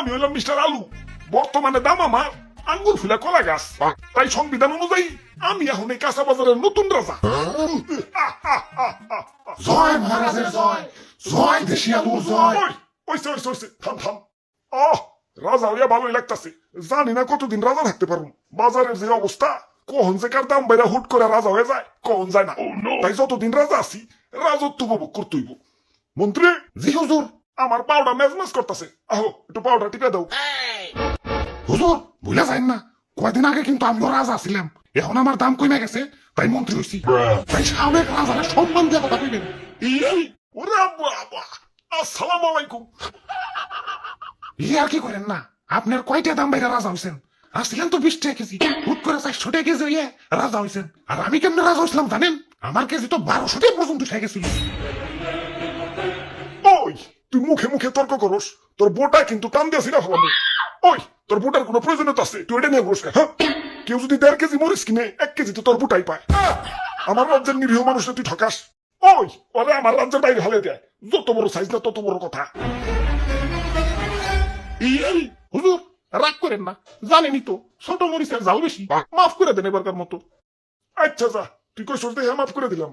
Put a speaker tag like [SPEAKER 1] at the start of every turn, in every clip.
[SPEAKER 1] আমি হইলাম মিস্টার আলু, বর্তমানে দাম আমার আঙ্গুর ফুলা কলা গাছ। তাই সংবিধান অনুযায়ী আমি এখন এই কাঁচা বাজারের নতুন রাজা।
[SPEAKER 2] জয় মহারাজের জয়, জয় দেশি আলুর জয়।
[SPEAKER 1] ওইসে ওইসে ওইসে, থাম থাম। আহ, রাজা হইয়া ভালোই লাগতাছে। জানি না কতদিন রাজা থাকতে পারবো। বাজারের যে অবস্থা, কখন যে কার দাম বাইরা হুট করে রাজা হয়ে যায় কখন যায় না। তাই যতদিন রাজা আছি রাজত্ব উপভোগ করতেইব। মন্ত্রী,
[SPEAKER 2] জি হুজুর।
[SPEAKER 1] আমার পাউডার মেজমেজ করতেছে, আহো একটু পাউডার টিপে দাও।
[SPEAKER 2] হুজুর ভুলে যাইন না, কয়দিন আগে কিন্তু আমিও রাজা ছিলাম, এখন আমার দাম কমে গেছে তাই মন্ত্রী হইছি। তাই সাবেক রাজারা সম্মান দিয়ে কথা কইবেন।
[SPEAKER 1] ওরে বাবা, আসসালামু আলাইকুম।
[SPEAKER 2] আর কি করেন না, আপনার কয়টা দাম বাইরে রাজা হইছেন? আসছিলেন তো 20 টাকা কেজি, হুট করে 400 টাকা কেজি হইয়া রাজা হইছেন। আর আমি কেমনে রাজা হইছিলাম জানেন? আমার কেজি তো 1200 টাকা পর্যন্ত উঠে গেছিল।
[SPEAKER 1] ওই, তুই মুখে মুখে তর্ক করস, তোর বোটা কিন্তু টান দিয়েছিল ভালো। ওই, তোর বোটার কোনো প্রয়োজনীয়তা আছে? তুই এটা নিয়ে ঘুরস কেন? হ্যাঁ, কেউ যদি 1.5 কেজি মরিস কিনে 1 কেজি তো তোর বোটাই পায়। আমার রাজ্যের নিরীহ মানুষটা তুই ঠকাস। ওই, ওরে আমার রাজ্যের বাইরে হালে দেয়। যত বড় সাইজ না তত বড় কথা।
[SPEAKER 2] হুজুর রাগ করেন না, জানেনই তো ছোট মরিচের ঝাল বেশি, মাফ করে দেন এবারকার মতো।
[SPEAKER 1] আচ্ছা যা, তুই কই সোজ দেখে মাফ করে দিলাম।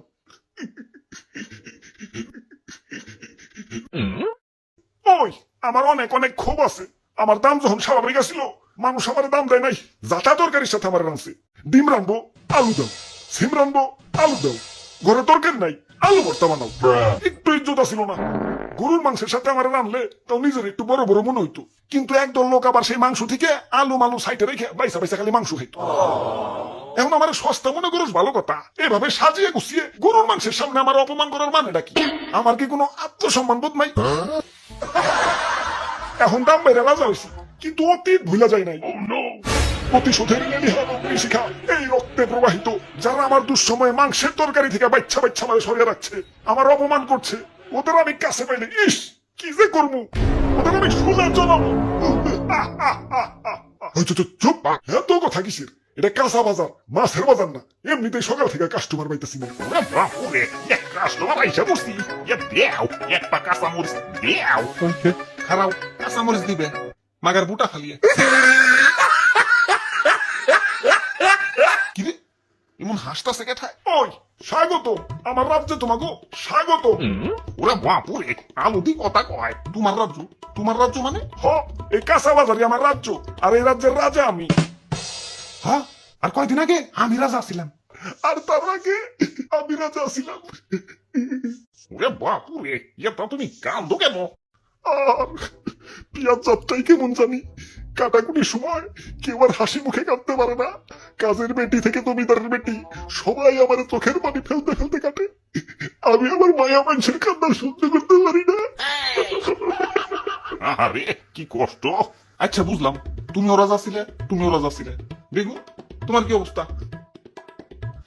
[SPEAKER 1] ওই, আমার অনেক অনেক ক্ষোভ আছে। আমার দাম যখন স্বাভাবিক আসছিল, মানুষ আমার দাম দেয় নাই। যাতা তরকারির সাথে আমার রাঁধছে। ডিম রানবো, আলু দাও। সিম রানবো, আলু দাও। ঘরে তরকারি নাই, আলু ভর্তা বানাও। একটু ইজ্জত ছিল না। গরুর মাংসের সাথে আমার রানলে তাও নিজের একটু বড় বড় মনে হইতো। কিন্তু একদল লোক আবার সেই মাংস থেকে আলু মালু সাইটে রেখে বাইসা বাইসা খালি মাংস খাইতো। এখন আমার সস্তা মনে করস ভালো কথা, এভাবে সাজিয়ে গুছিয়ে গরুর মাংসের সামনে আমার অপমান করার মানেটা কি? আমার কি কোনো আত্মসম্মান বোধ নাই? এখন দাম বাইরে রাজা হয়েছি, কিন্তু অতীত ভুলা যায় নাই। প্রতিশোধের শিখা এই রক্তে প্রবাহিত, যারা আমার দুঃসময়ে মাংসের তরকারি থেকে বাচ্চা বাচ্চা আমাদের সরিয়ে রাখছে, আমার অপমান করছে, ওদের আমি কাছে পাইলে ইস কি যে করবো, ওদের আমি সোজা জানাবো। চুপ, এত কথা কিসের? এটা কাঁচা বাজার, মাছের বাজার না। এমনিতেই সকাল থেকে কাস্টমার পাইতেছি না।
[SPEAKER 2] কাস্টমার আইসা বসছি, একটা কাঁচা মরিচ দেও। খারাপ কাঁচা মরিচ দিবে, মাগার বুটা ফালিয়ে। কিরে এমন হাসতাছে কেঠায়?
[SPEAKER 1] ওই, স্বাগত আমার রাজ্যে, তোমাকে স্বাগত।
[SPEAKER 2] ওরে বাপুরে, আলু দি কথা কয়। তোমার রাজ্য? তোমার রাজ্য মানে?
[SPEAKER 1] হ, এই কাঁচা বাজারই আমার রাজ্য, আর এই রাজ্যের রাজা আমি।
[SPEAKER 2] হ্যাঁ, আর কয়দিন আগে আমি রাজা ছিলাম।
[SPEAKER 1] আর তার আগে আমি রাজা ছিলাম।
[SPEAKER 2] ওরে বাপুরে, এটা তুমি কান্দো কেন?
[SPEAKER 1] আর পিয়াজ যাত্রাই কেমন জানি, কাটাকুটির সময় কেউ আর হাসি মুখে কাটতে পারে না। কাজের বেটি থেকে জমিদারের বেটি সবাই আমার চোখের পানি ফেলতে ফেলতে কাটে। আমি আমার মায়া মানুষের কান্না সহ্য করতে পারি না।
[SPEAKER 2] আরে কি কষ্ট। আচ্ছা বুঝলাম, তুমিও রাজা ছিলে, তুমিও রাজা ছিলে। দেখো তোমার কি অবস্থা।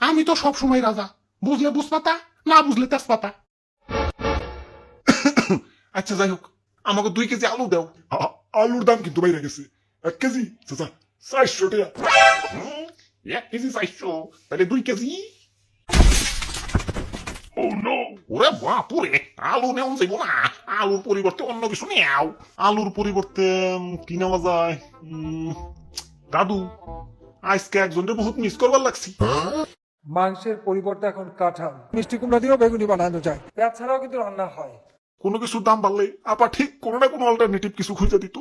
[SPEAKER 2] আমি তো সব সময় রাজা, বুঝলে বুঝপাতা, না বুঝলে তেজপাতা। আচ্ছা যাই হোক, আমাকে 2 কেজি আলু দাও।
[SPEAKER 1] আলুর দাম কিন্তু বাইরে গেছে। 1 কেজি চাচা 400 টাকা।
[SPEAKER 2] 1 কেজি 400, তাহলে 2 কেজি। ওরে বাপুরে, আলু নেওয়া যাইব না। আলুর পরিবর্তে অন্য কিছু নেও। আলুর পরিবর্তে কি নেওয়া যায়? দাদু, আজকে একজনকে বহুত মিস করবার লাগছি।
[SPEAKER 3] মাংসের পরিবর্তে এখন কাঁঠাল, মিষ্টি কুমড়া দিয়েও বেগুনি বানানো যায়। পেঁয়াজ ছাড়াও কিন্তু রান্না হয়।
[SPEAKER 1] কোনো কিছুর দাম বাড়লে আপা ঠিক কোনো না কোনো অল্টারনেটিভ কিছু খুঁজে দিত।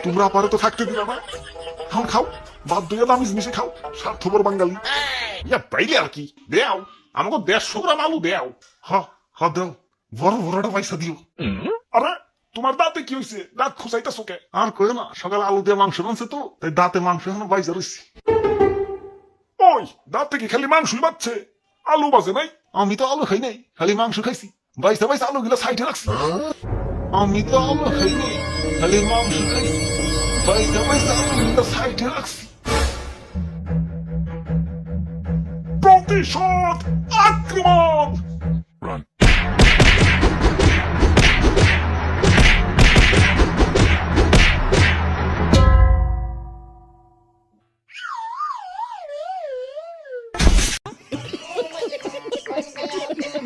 [SPEAKER 1] তোমরা আপারে তো থাকতে দিলা না। খাও খাও, বাদ দিয়ে দামি জিনিসে খাও, স্বার্থপর বাঙালি।
[SPEAKER 2] তাইলে আর কি, দেও আমাকে 150 গ্রাম আলু দেও।
[SPEAKER 1] হা দাও, বড় বড়টা পয়সা দিও। আরে তোমার দাঁতে কি হয়েছে? দাঁত খুঁচাইতেছো কে?
[SPEAKER 2] আর কই না, সকালে আলু দিয়ে মাংস রানছে তো, তাই দাঁতে মাংস এখন বাইজা রয়েছে।
[SPEAKER 1] ওই, দাঁতে কি খালি মাংসই বাজছে, আলু বাজে নাই?
[SPEAKER 2] আমি তো আলু খাই নাই, খালি মাংস খাইছি। বাইসা বাইসা আলু গুলা সাইডে রাখছি। আমি তো আলু খাই নাই, খালি মাংস খাইছি। বাইসা বাইসা আলু গুলা সাইডে রাখছি।
[SPEAKER 1] প্রতিশোধ, আক্রমণ।